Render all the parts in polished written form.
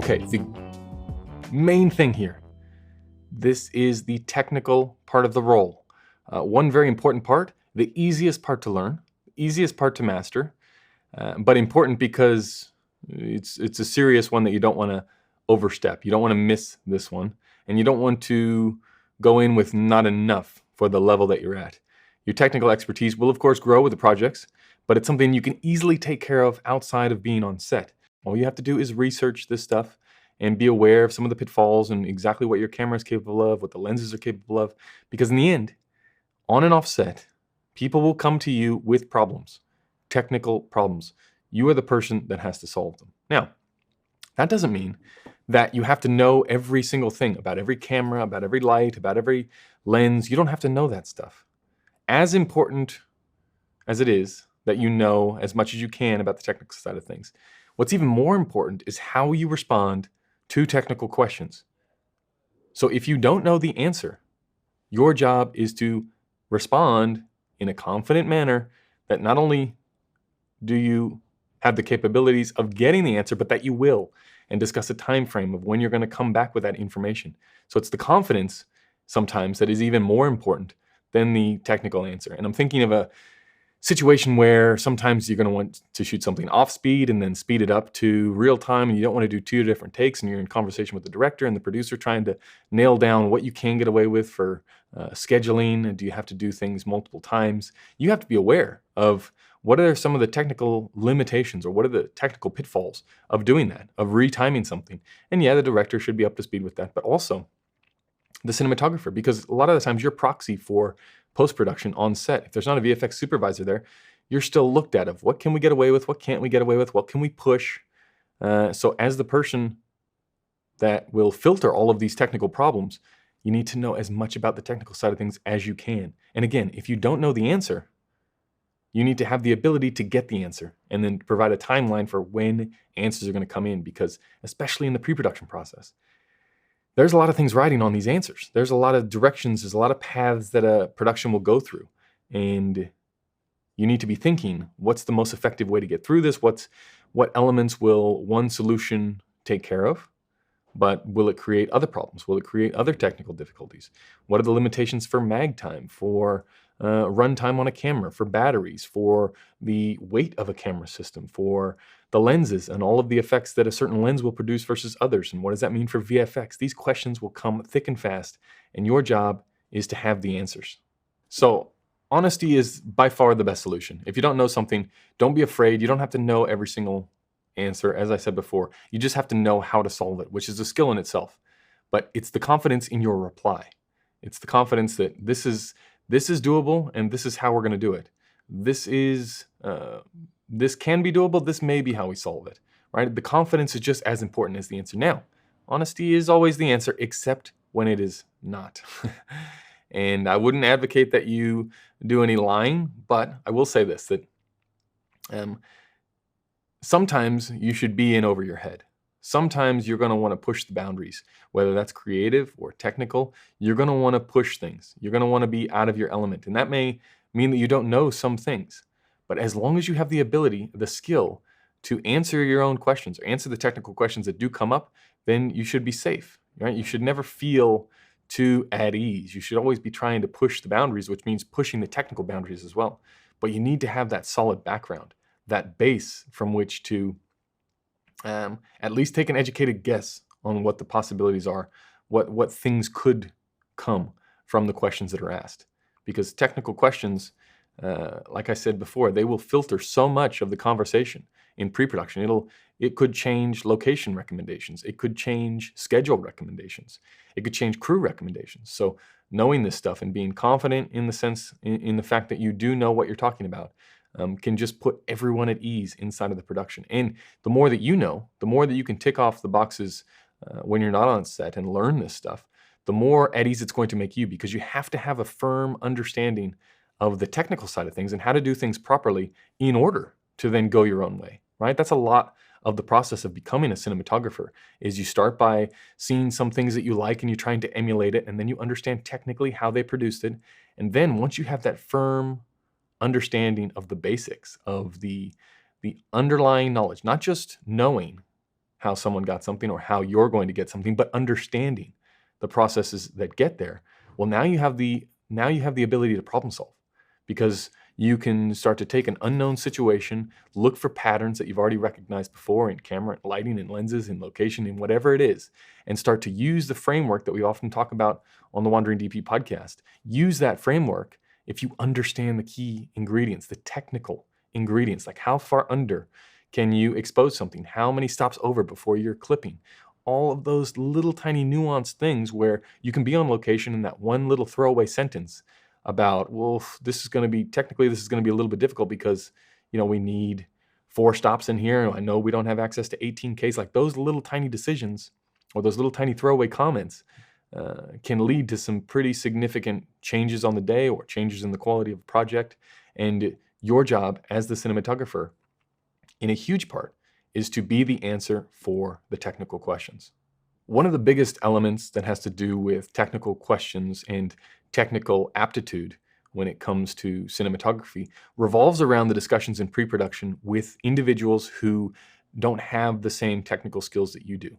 Okay, the main thing here, this is the technical part of the role. One very important part, the easiest part to learn, easiest part to master, but important because it's a serious one that you don't want to overstep. You don't want to miss this one, and you don't want to go in with not enough for the level that you're at. Your technical expertise will, of course, grow with the projects, but it's something you can easily take care of outside of being on set. All you have to do is research this stuff and be aware of some of the pitfalls and exactly what your camera is capable of, what the lenses are capable of, because in the end, on and off set, people will come to you with problems, technical problems. You are the person that has to solve them. Now, that doesn't mean that you have to know every single thing about every camera, about every light, about every lens. You don't have to know that stuff. As important as it is that you know as much as you can about the technical side of things, what's even more important is how you respond to technical questions. So if you don't know the answer, your job is to respond in a confident manner that not only do you have the capabilities of getting the answer, but that you will, and discuss a time frame of when you're going to come back with that information. So it's the confidence sometimes that is even more important than the technical answer. And I'm thinking of a situation where sometimes you're going to want to shoot something off speed and then speed it up to real time, and you don't want to do two different takes, and you're in conversation with the director and the producer trying to nail down what you can get away with for scheduling. Do you have to do things multiple times? You have to be aware of what are some of the technical limitations, or what are the technical pitfalls of doing that, of retiming something. And yeah, the director should be up to speed with that, but also the cinematographer, because a lot of the times you're proxy for post-production on set. If there's not a VFX supervisor there, you're still looked at of what can we get away with, what can't we get away with, what can we push. So as the person that will filter all of these technical problems, you need to know as much about the technical side of things as you can. And again, if you don't know the answer, you need to have the ability to get the answer and then provide a timeline for when answers are going to come in, because especially in the pre-production process, there's a lot of things riding on these answers. There's a lot of directions, there's a lot of paths that a production will go through. And you need to be thinking, what's the most effective way to get through this? What elements will one solution take care of? But will it create other problems? Will it create other technical difficulties? What are the limitations for mag time, for runtime on a camera, for batteries, for the weight of a camera system, for the lenses and all of the effects that a certain lens will produce versus others? And what does that mean for VFX? These questions will come thick and fast, and your job is to have the answers. So honesty is by far the best solution. If you don't know something, don't be afraid. You don't have to know every single answer. As I said before, you just have to know how to solve it, which is a skill in itself. But it's the confidence in your reply. It's the confidence that this is doable, and this is how we're going to do it. This can be doable. This may be how we solve it, right? The confidence is just as important as the answer. Now, honesty is always the answer, except when it is not. And I wouldn't advocate that you do any lying, but I will say this, that sometimes you should be in over your head. Sometimes you're going to want to push the boundaries, whether that's creative or technical. You're going to want to push things. You're going to want to be out of your element. And that may mean that you don't know some things. But as long as you have the ability, the skill to answer your own questions, or answer the technical questions that do come up, then you should be safe, right? You should never feel too at ease. You should always be trying to push the boundaries, which means pushing the technical boundaries as well. But you need to have that solid background, that base from which to at least take an educated guess on what the possibilities are, what things could come from the questions that are asked. Because technical questions, like I said before, they will filter so much of the conversation in pre-production. It could change location recommendations. It could change schedule recommendations. It could change crew recommendations. So knowing this stuff and being confident in the fact that you do know what you're talking about can just put everyone at ease inside of the production. And the more that you know, the more that you can tick off the boxes when you're not on set and learn this stuff, the more at ease it's going to make you, because you have to have a firm understanding of the technical side of things and how to do things properly in order to then go your own way, right? That's a lot of the process of becoming a cinematographer. Is you start by seeing some things that you like and you're trying to emulate it, and then you understand technically how they produced it. And then once you have that firm understanding of the basics of the underlying knowledge, not just knowing how someone got something or how you're going to get something, but understanding the processes that get there. Well, now you have the ability to problem solve, because you can start to take an unknown situation, look for patterns that you've already recognized before in camera, lighting, and lenses, and location, and whatever it is, and start to use the framework that we often talk about on the Wandering DP podcast. Use that framework if you understand the key ingredients, the technical ingredients, like how far under can you expose something, how many stops over before you're clipping, all of those little tiny nuanced things where you can be on location in that one little throwaway sentence about, well, this is going to be a little bit difficult because, we need 4 stops in here. I know we don't have access to 18Ks. Like those little tiny decisions or those little tiny throwaway comments can lead to some pretty significant changes on the day or changes in the quality of a project. And your job as the cinematographer, in a huge part, is to be the answer for the technical questions. One of the biggest elements that has to do with technical questions and technical aptitude when it comes to cinematography revolves around the discussions in pre-production with individuals who don't have the same technical skills that you do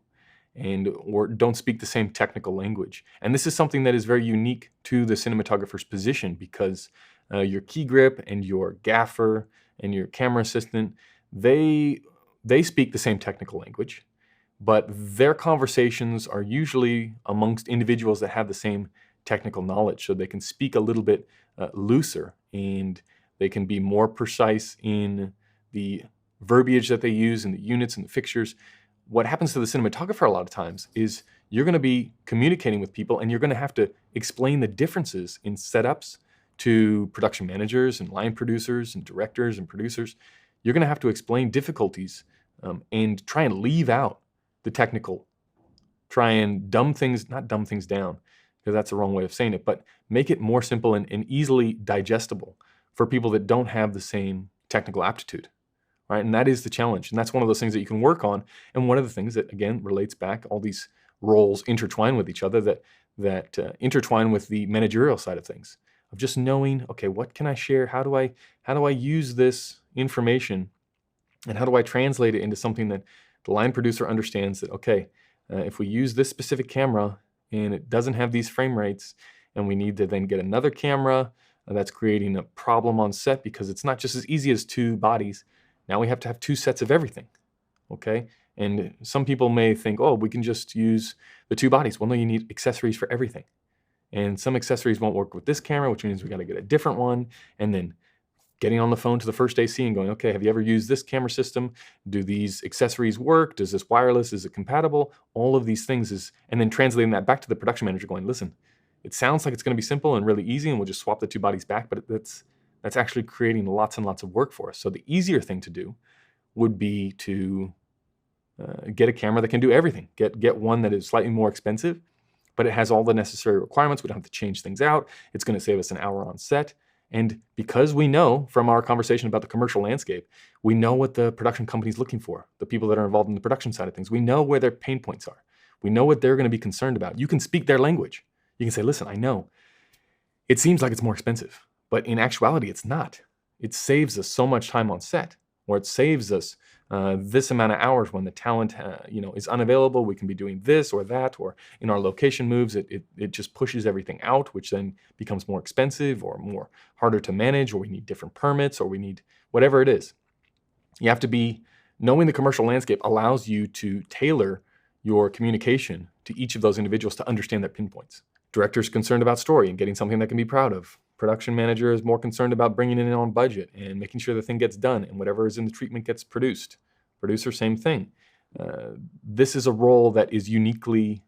or don't speak the same technical language. And this is something that is very unique to the cinematographer's position, because your key grip and your gaffer and your camera assistant, they speak the same technical language, but their conversations are usually amongst individuals that have the same technical knowledge, so they can speak a little bit looser, and they can be more precise in the verbiage that they use and the units and the fixtures. What happens to the cinematographer a lot of times is you're going to be communicating with people, and you're going to have to explain the differences in setups to production managers and line producers and directors and producers. You're going to have to explain difficulties and try and leave out the technical, try and not dumb things down, because that's the wrong way of saying it, but make it more simple and easily digestible for people that don't have the same technical aptitude, right? And that is the challenge. And that's one of those things that you can work on. And one of the things that, again, relates back, all these roles intertwine with each other, that intertwine with the managerial side of things, of just knowing, okay, what can I share? How do I use this information, and how do I translate it into something that the line producer understands that, okay, if we use this specific camera and it doesn't have these frame rates, and we need to then get another camera, that's creating a problem on set because it's not just as easy as 2 bodies. Now we have to have 2 sets of everything, okay? And some people may think, oh, we can just use the 2 bodies. Well, no, you need accessories for everything. And some accessories won't work with this camera, which means we got to get a different one. And then getting on the phone to the first AC and going, okay, have you ever used this camera system? Do these accessories work? Does this wireless? Is it compatible? All of these things and then translating that back to the production manager going, listen, it sounds like it's going to be simple and really easy, and we'll just swap the 2 bodies back, but that's actually creating lots and lots of work for us. So the easier thing to do would be to get a camera that can do everything. Get one that is slightly more expensive, but it has all the necessary requirements. We don't have to change things out. It's going to save us an hour on set. And because we know from our conversation about the commercial landscape, we know what the production company's looking for, the people that are involved in the production side of things. We know where their pain points are. We know what they're going to be concerned about. You can speak their language. You can say, listen, I know it seems like it's more expensive, but in actuality, it's not. It saves us so much time on set, or it saves us this amount of hours when the talent is unavailable. We can be doing this or that, or in our location moves, it just pushes everything out, which then becomes more expensive or more harder to manage, or we need different permits, or we need whatever it is. You have to be, knowing the commercial landscape allows you to tailor your communication to each of those individuals to understand their pinpoints. Director's concerned about story and getting something that can be proud of. Production manager is more concerned about bringing it in on budget and making sure the thing gets done and whatever is in the treatment gets produced. Producer, same thing. This is a role that is uniquely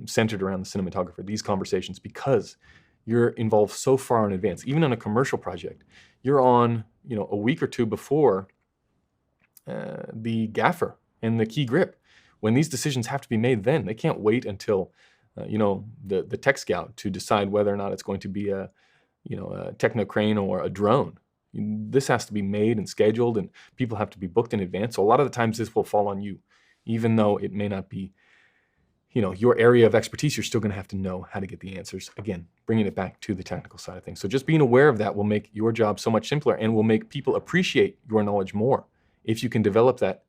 centered around the cinematographer, these conversations, because you're involved so far in advance. Even on a commercial project, you're on a week or 2 before the gaffer and the key grip. When these decisions have to be made then, they can't wait until the tech scout to decide whether or not it's going to be a techno crane or a drone. This has to be made and scheduled, and people have to be booked in advance. So a lot of the times this will fall on you, even though it may not be your area of expertise. You're still going to have to know how to get the answers. Again, bringing it back to the technical side of things. So just being aware of that will make your job so much simpler, and will make people appreciate your knowledge more if you can develop that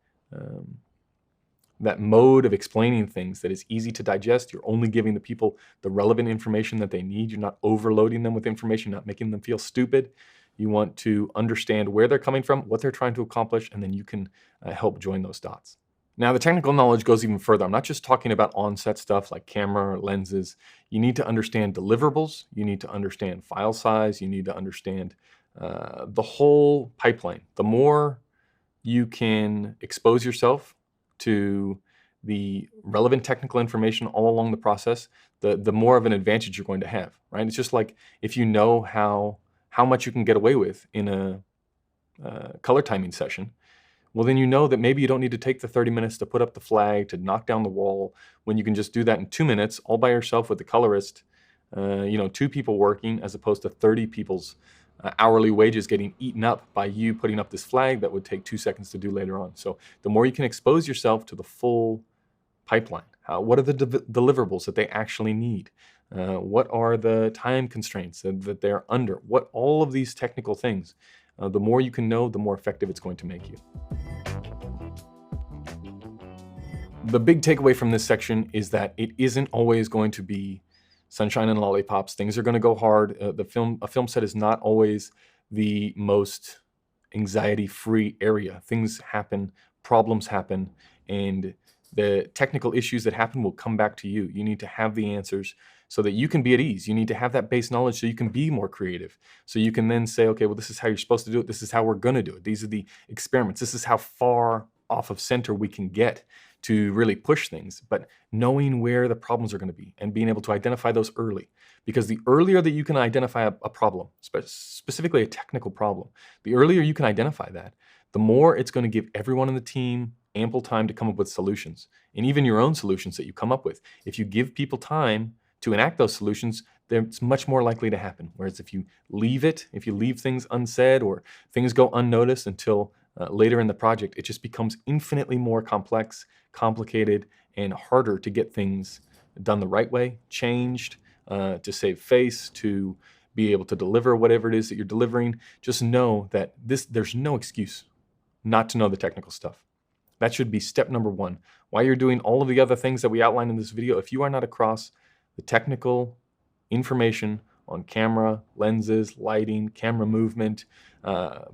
that mode of explaining things that is easy to digest. You're only giving the people the relevant information that they need. You're not overloading them with information, not making them feel stupid. You want to understand where they're coming from, what they're trying to accomplish, and then you can help join those dots. Now, the technical knowledge goes even further. I'm not just talking about on-set stuff like camera, lenses. You need to understand deliverables. You need to understand file size. You need to understand the whole pipeline. The more you can expose yourself to the relevant technical information all along the process, the more of an advantage you're going to have, right? It's just like if you know how much you can get away with in a color timing session, well, then you know that maybe you don't need to take the 30 minutes to put up the flag, to knock down the wall, when you can just do that in 2 minutes all by yourself with the colorist, 2 people working as opposed to 30 people's hourly wages getting eaten up by you putting up this flag that would take 2 seconds to do later on. So the more you can expose yourself to the full pipeline, what are the deliverables that they actually need? What are the time constraints that they're under? What all of these technical things, the more you can know, the more effective it's going to make you. The big takeaway from this section is that it isn't always going to be sunshine and lollipops. Things are going to go hard. A film set is not always the most anxiety-free area. Things happen, problems happen, and the technical issues that happen will come back to you. You need to have the answers so that you can be at ease. You need to have that base knowledge so you can be more creative. So you can then say, okay, well, this is how you're supposed to do it. This is how we're going to do it. These are the experiments. This is how far off of center we can get to really push things. But knowing where the problems are going to be and being able to identify those early. Because the earlier that you can identify a problem, specifically a technical problem, the earlier you can identify that, the more it's going to give everyone in the team ample time to come up with solutions, and even your own solutions that you come up with. If you give people time to enact those solutions, it's much more likely to happen. Whereas if you leave things unsaid or things go unnoticed until later in the project, it just becomes infinitely more complex, complicated, and harder to get things done the right way, changed, to save face, to be able to deliver whatever it is that you're delivering. Just know that there's no excuse not to know the technical stuff. That should be step number one. While you're doing all of the other things that we outlined in this video, if you are not across the technical information on camera, lenses, lighting, camera movement,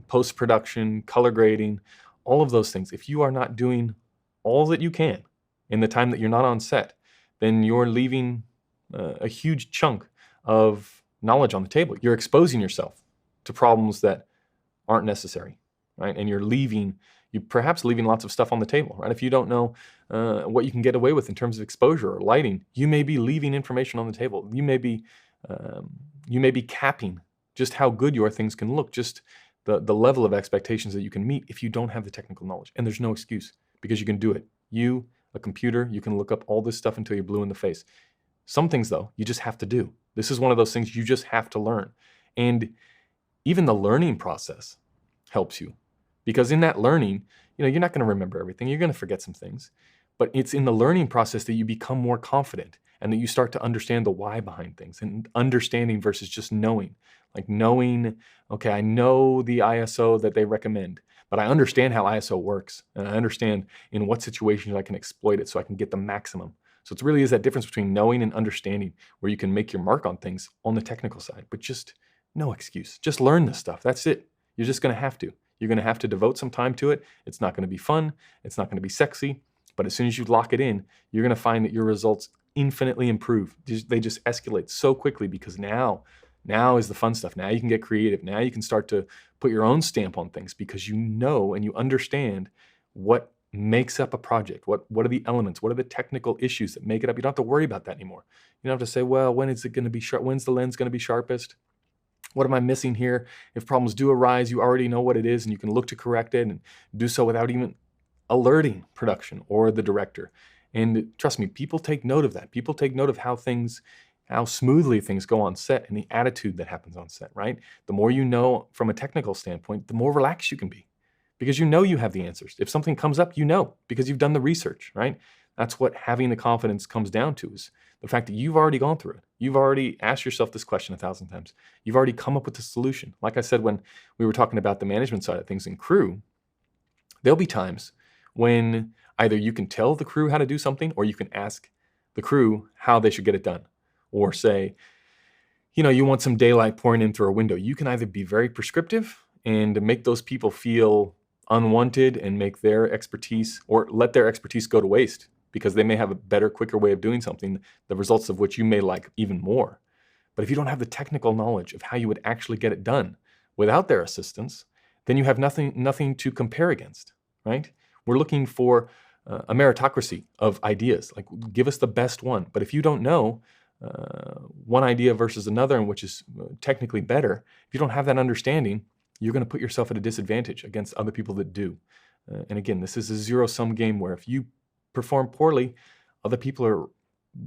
post-production, color grading, all of those things, if you are not doing all that you can in the time that you're not on set, then you're leaving a huge chunk of knowledge on the table. You're exposing yourself to problems that aren't necessary, right? And you're perhaps leaving lots of stuff on the table, right? If you don't know what you can get away with in terms of exposure or lighting, you may be leaving information on the table. You may be capping just how good your things can look, just the level of expectations that you can meet if you don't have the technical knowledge. And there's no excuse because you can do it. You, a computer, you can look up all this stuff until you're blue in the face. Some things, though, you just have to do. This is one of those things you just have to learn. And even the learning process helps you. Because in that learning, you're not going to remember everything. You're going to forget some things. But it's in the learning process that you become more confident and that you start to understand the why behind things, and understanding versus just knowing. Like knowing, okay, I know the ISO that they recommend, but I understand how ISO works. And I understand in what situations I can exploit it so I can get the maximum. So it really is that difference between knowing and understanding, where you can make your mark on things on the technical side. But just no excuse. Just learn this stuff. That's it. You're just going to have to. You're going to have to devote some time to it. It's not going to be fun. It's not going to be sexy. But as soon as you lock it in, you're going to find that your results infinitely improve. They just escalate so quickly because now is the fun stuff. Now you can get creative. Now you can start to put your own stamp on things because you know and you understand what makes up a project. What are the elements? What are the technical issues that make it up? You don't have to worry about that anymore. You don't have to say, well, when is it going to be sharp? When's the lens going to be sharpest? What am I missing here? If problems do arise, you already know what it is and you can look to correct it and do so without even alerting production or the director. And trust me, people take note of that. People take note of how smoothly things go on set and the attitude that happens on set, right? The more you know from a technical standpoint, the more relaxed you can be because you know you have the answers. If something comes up, you know because you've done the research, right? That's what having the confidence comes down to, is the fact that you've already gone through it. You've already asked yourself this question 1,000 times. You've already come up with the solution. Like I said, when we were talking about the management side of things in crew, there'll be times when Either you can tell the crew how to do something, or you can ask the crew how they should get it done. Or say, you want some daylight pouring in through a window. You can either be very prescriptive and make those people feel unwanted and make their expertise, or let their expertise go to waste because they may have a better, quicker way of doing something, the results of which you may like even more. But if you don't have the technical knowledge of how you would actually get it done without their assistance, then you have nothing to compare against, right? We're looking for a meritocracy of ideas. Like, give us the best one. But if you don't know one idea versus another, and which is technically better, if you don't have that understanding, you're going to put yourself at a disadvantage against other people that do. And again, this is a zero-sum game where if you perform poorly, other people are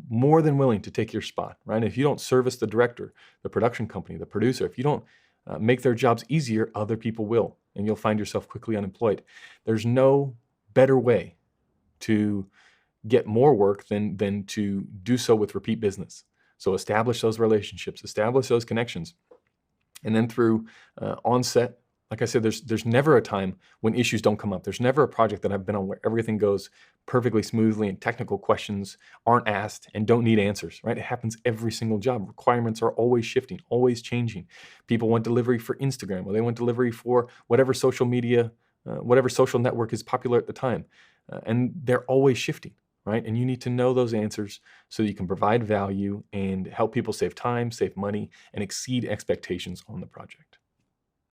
more than willing to take your spot, right? If you don't service the director, the production company, the producer, if you don't make their jobs easier, other people will, and you'll find yourself quickly unemployed. There's no better way to get more work than to do so with repeat business. So establish those relationships, establish those connections, and then through onset. Like I said, there's never a time when issues don't come up. There's never a project that I've been on where everything goes perfectly smoothly and technical questions aren't asked and don't need answers, right? It happens every single job. Requirements are always shifting, always changing. People want delivery for Instagram, or they want delivery for whatever social media, whatever social network is popular at the time. And they're always shifting, right? And you need to know those answers so that you can provide value and help people save time, save money, and exceed expectations on the project.